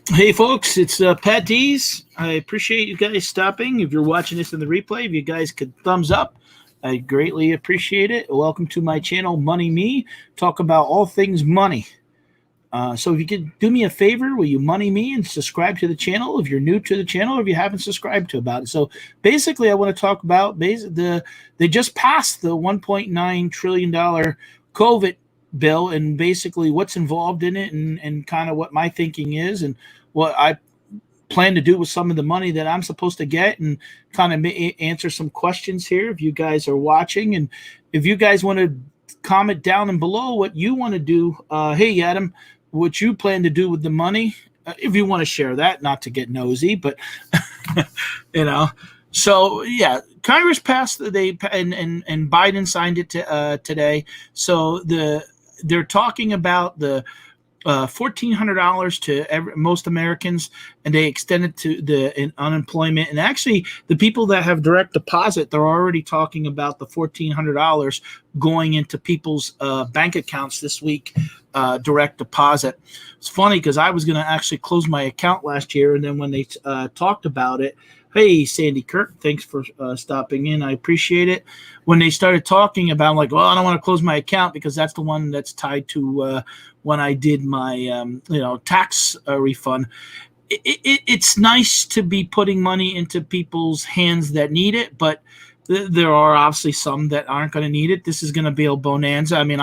Hey, folks, it's Pat Dees. I appreciate you guys stopping. If you're watching this in the replay, if you guys could thumbs up, I greatly appreciate it. Welcome to my channel, Money Me. Talk about all things money. So if you could do me a favor, will you money me and subscribe to the channel if you're new to the channel or if you haven't subscribed to about it. So basically, I want to talk about they just passed the $1.9 trillion COVID bill and basically what's involved in it and kind of what my thinking is and what I plan to do with some of the money that I'm supposed to get and kind of answer some questions here if you guys are watching. And if you guys want to comment down and below what you want to do, hey, Adam, what you plan to do with the money, if you want to share that, not to get nosy, but, you know. So, yeah, Congress passed and Biden signed it today. So they're talking about the $1,400 to most Americans, and they extended to the unemployment. And actually, the people that have direct deposit, they're already talking about the $1,400 going into people's bank accounts this week, direct deposit. It's funny because I was going to actually close my account last year, and then when they talked about it, hey, Sandy Kirk, thanks for stopping in. I appreciate it. When they started talking about, like, well, I don't want to close my account because that's the one that's tied to when I did my, tax refund. It's nice to be putting money into people's hands that need it, but there are obviously some that aren't going to need it. This is going to be a bonanza. I mean,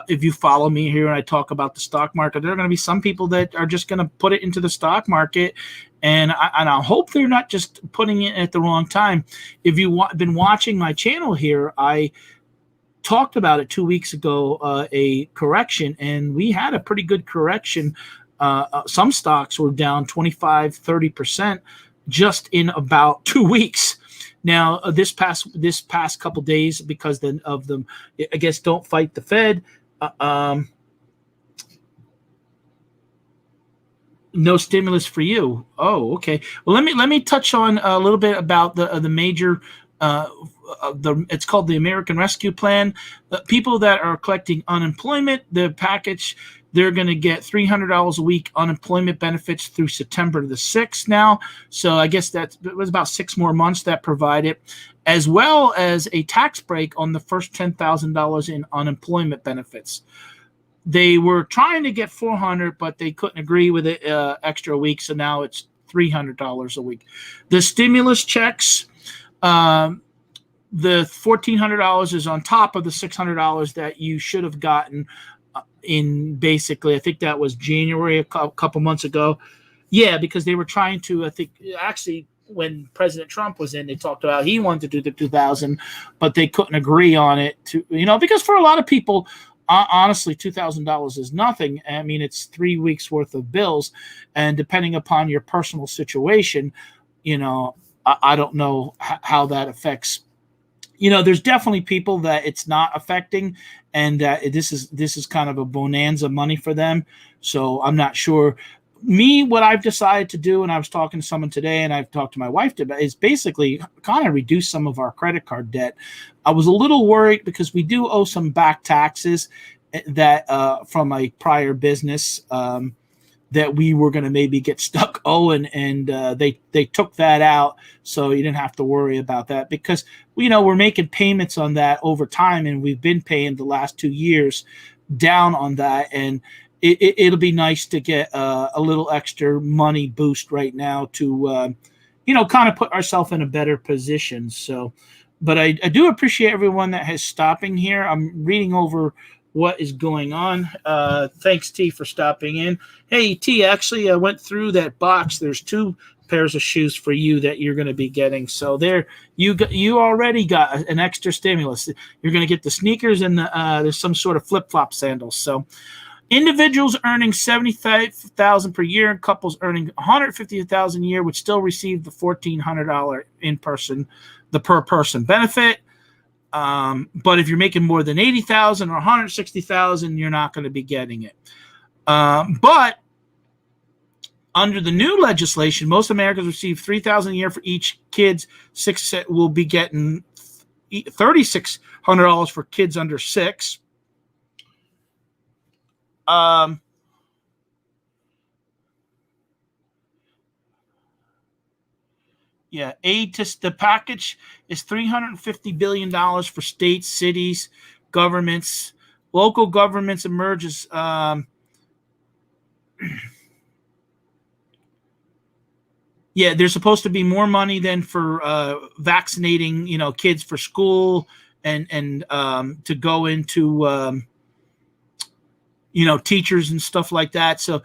if you follow me here and I talk about the stock market, there are going to be some people that are just going to put it into the stock market. And I hope they're not just putting it at the wrong time. If you've been watching my channel here, I talked about it 2 weeks ago, a correction, and we had a pretty good correction. Some stocks were down 25-30% just in about 2 weeks. Now, this past couple days, because of the, I guess, don't fight the Fed. No stimulus for you. Oh, okay. Well, let me touch on a little bit about the major. It's called the American Rescue Plan. People that are collecting unemployment, the package, they're going to get $300 a week unemployment benefits through September the 6th now. So I guess it was about 6 more months that provided, as well as a tax break on the first $10,000 in unemployment benefits. They were trying to get $400, but they couldn't agree with it extra week, so now it's $300 a week. The stimulus checks, the $1,400 is on top of the $600 that you should have gotten in basically, I think that was January, a couple months ago. Yeah, because they were trying to, I think, actually, when President Trump was in, they talked about he wanted to do the 2,000, but they couldn't agree on it because for a lot of people, honestly, $2,000 is nothing. I mean, it's 3 weeks worth of bills, and depending upon your personal situation, I don't know how that affects. There's definitely people that it's not affecting, and that this is kind of a bonanza money for them. So I'm not sure. What I've decided to do, and I was talking to someone today, and I've talked to my wife about, is basically kind of reduce some of our credit card debt. I was a little worried because we do owe some back taxes that from a prior business that we were going to maybe get stuck owing, and they took that out, so you didn't have to worry about that because we're making payments on that over time, and we've been paying the last 2 years down on that, and it'll be nice to get a little extra money boost right now to, kind of put ourselves in a better position. So, but I do appreciate everyone that has stopping here. I'm reading over what is going on. Thanks, T, for stopping in. Hey, T, actually, I went through that box. There's 2 pairs of shoes for you that you're going to be getting. So there, you already got an extra stimulus. You're going to get the sneakers and there's some sort of flip-flop sandals. So individuals earning $75,000 per year and couples earning $150,000 a year would still receive the $1,400 per person benefit. But if you're making more than $80,000 or $160,000, you're not going to be getting it. But under the new legislation, most Americans receive $3,000 a year for each kids. Will be getting $3,600 for kids under 6. Yeah, aid to the package is $350 billion for states, cities, governments, local governments emerges. Yeah, there's supposed to be more money than for vaccinating, kids for school and to go into teachers and stuff like that. So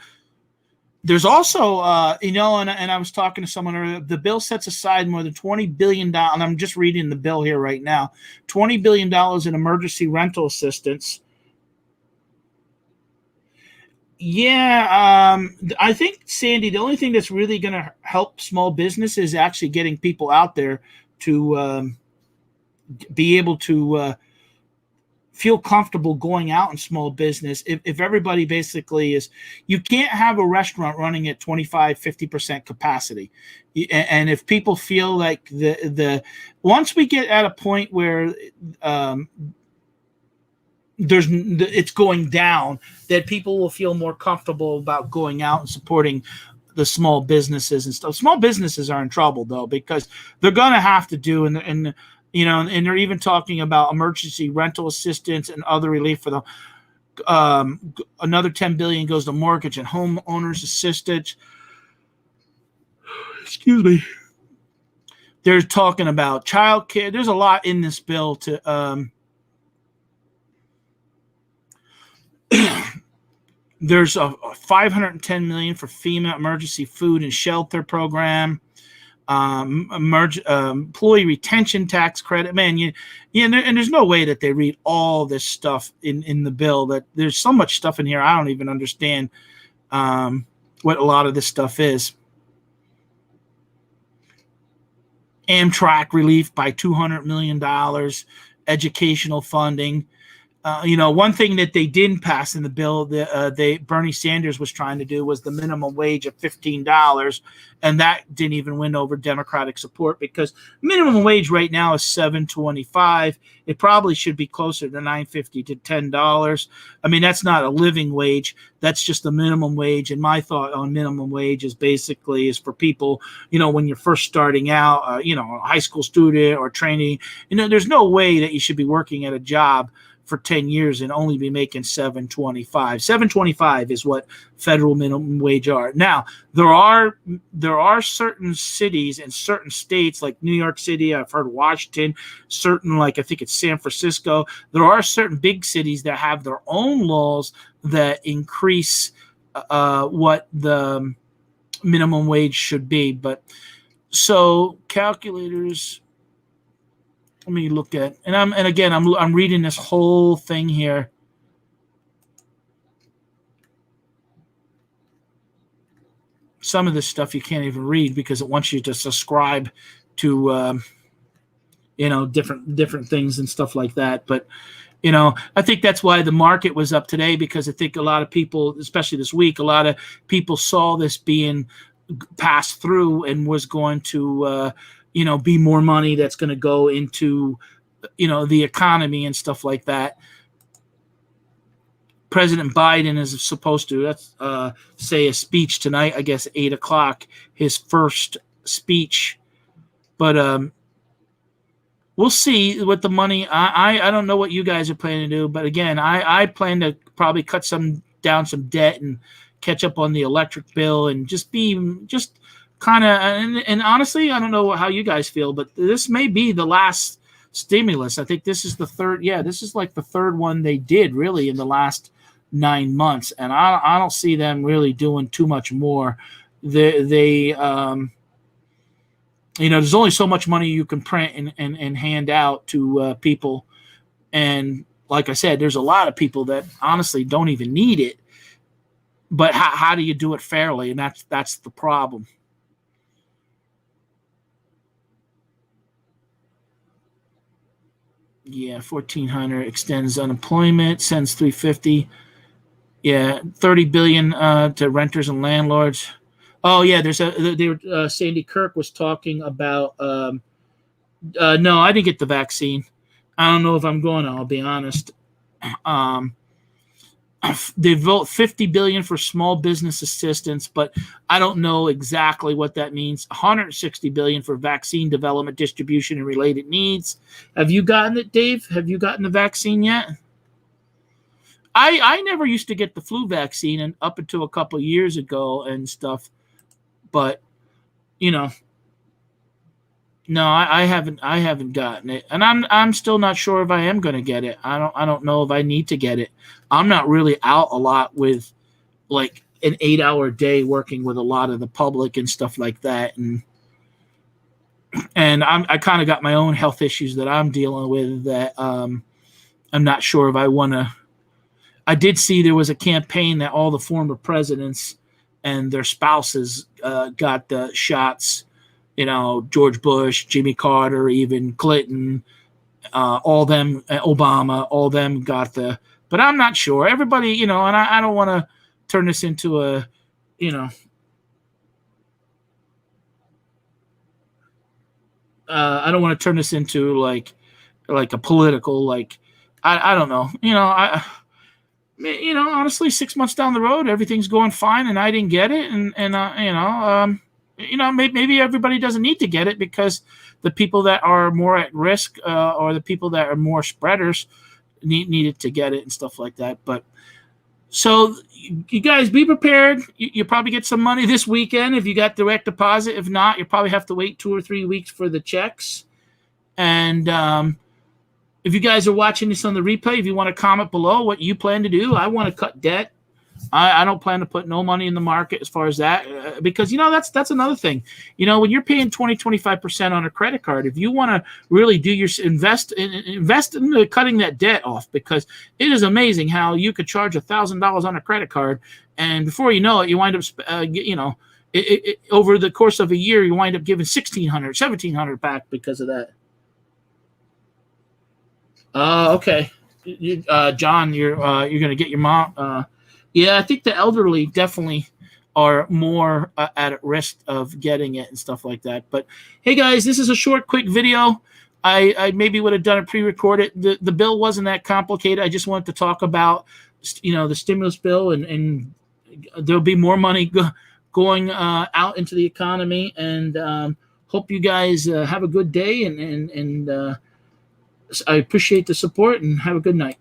there's also, and I was talking to someone earlier, the bill sets aside more than $20 billion, and I'm just reading the bill here right now, $20 billion in emergency rental assistance. Yeah, I think, Sandy, the only thing that's really going to help small business is actually getting people out there to be able to feel comfortable going out in small business. If everybody basically is, you can't have a restaurant running at 25-50% capacity. And if people feel like once we get at a point where it's going down, that people will feel more comfortable about going out and supporting the small businesses and stuff. Small businesses are in trouble though, because they're going to have to do, and they're even talking about emergency rental assistance and other relief for them. Another $10 billion goes to mortgage and homeowners assistance. Excuse me. They're talking about child care. There's a lot in this bill to. There's a $510 million for FEMA emergency food and shelter program. Employee retention tax credit. Man, and there's no way that they read all this stuff in the bill. That there's so much stuff in here I don't even understand what a lot of this stuff is. Amtrak relief by $200 million, educational funding. One thing that they didn't pass in the bill that Bernie Sanders was trying to do was the minimum wage of $15, and that didn't even win over Democratic support because minimum wage right now is $7.25. It probably should be closer to $9.50 to $10. I mean, that's not a living wage. That's just the minimum wage. And my thought on minimum wage is basically is for people, when you're first starting out, a high school student or training, there's no way that you should be working at a job for 10 years and only be making $7.25. $7.25 is what federal minimum wage are. Now, there are certain cities and certain states like New York City, I've heard Washington, certain, like I think it's San Francisco. There are certain big cities that have their own laws that increase what the minimum wage should be. But so calculators, let me look at, and again I'm reading this whole thing here. Some of this stuff you can't even read because it wants you to subscribe to different things and stuff like that. But I think that's why the market was up today, because I think a lot of people, especially this week, a lot of people saw this being passed through and was going to be more money that's going to go into, the economy and stuff like that. President Biden is supposed to say a speech tonight, I guess 8:00, his first speech. But we'll see what the money. I don't know what you guys are planning to do, but again, I plan to probably cut down some debt and catch up on the electric bill and just kind of, and honestly, I don't know how you guys feel, but this may be the last stimulus. I think this is the third. Yeah, this is like the third one they did really in the last 9 months, and I don't see them really doing too much more. They there's only so much money you can print and hand out to people, and like I said, there's a lot of people that honestly don't even need it. But how do you do it fairly? And that's the problem. Yeah, 1,400 extends unemployment, sends 350. Yeah, 30 billion to renters and landlords. Oh yeah, Sandy Kirk was talking about. No, I didn't get the vaccine. I don't know if I'm going to. I'll be honest. They vote $50 billion for small business assistance, but I don't know exactly what that means. $160 billion for vaccine development, distribution, and related needs. Have you gotten it, Dave? Have you gotten the vaccine yet? I never used to get the flu vaccine, and up until a couple of years ago and stuff. But you know, no, I haven't gotten it, and I'm still not sure if I am going to get it. I don't know if I need to get it. I'm not really out a lot with like an 8-hour day working with a lot of the public and stuff like that, and I kind of got my own health issues that I'm dealing with that I'm not sure if I want to. I did see there was a campaign that all the former presidents and their spouses got the shots. You know, George Bush, Jimmy Carter, even Clinton, all them, Obama, all them got the. But I'm not sure. Everybody, you know, and I don't want to turn this into a, you know, I don't want to turn this into like a political I don't know. Honestly, 6 months down the road, everything's going fine, and I didn't get it, and maybe everybody doesn't need to get it because the people that are more at risk or the people that are more spreaders needed to get it and stuff like that. But so you guys be prepared. You'll probably get some money this weekend if you got direct deposit. If not, you'll probably have to wait 2 or 3 weeks for the checks. And if you guys are watching this on the replay, if you want to comment below what you plan to do, I want to cut debt. I don't plan to put no money in the market as far as that because, that's another thing. When you're paying 20-25% on a credit card, if you want to really do your invest in cutting that debt off, because it is amazing how you could charge $1,000 on a credit card, and before you know it, you wind up, over the course of a year, you wind up giving $1,600, $1,700 back because of that. Okay. John, you're going to get your mom. Yeah, I think the elderly definitely are more at risk of getting it and stuff like that. But hey, guys, this is a short, quick video. I maybe would have done it pre-recorded. The bill wasn't that complicated. I just wanted to talk about, the stimulus bill, and there'll be more money going out into the economy. And hope you guys have a good day. And I appreciate the support, and have a good night.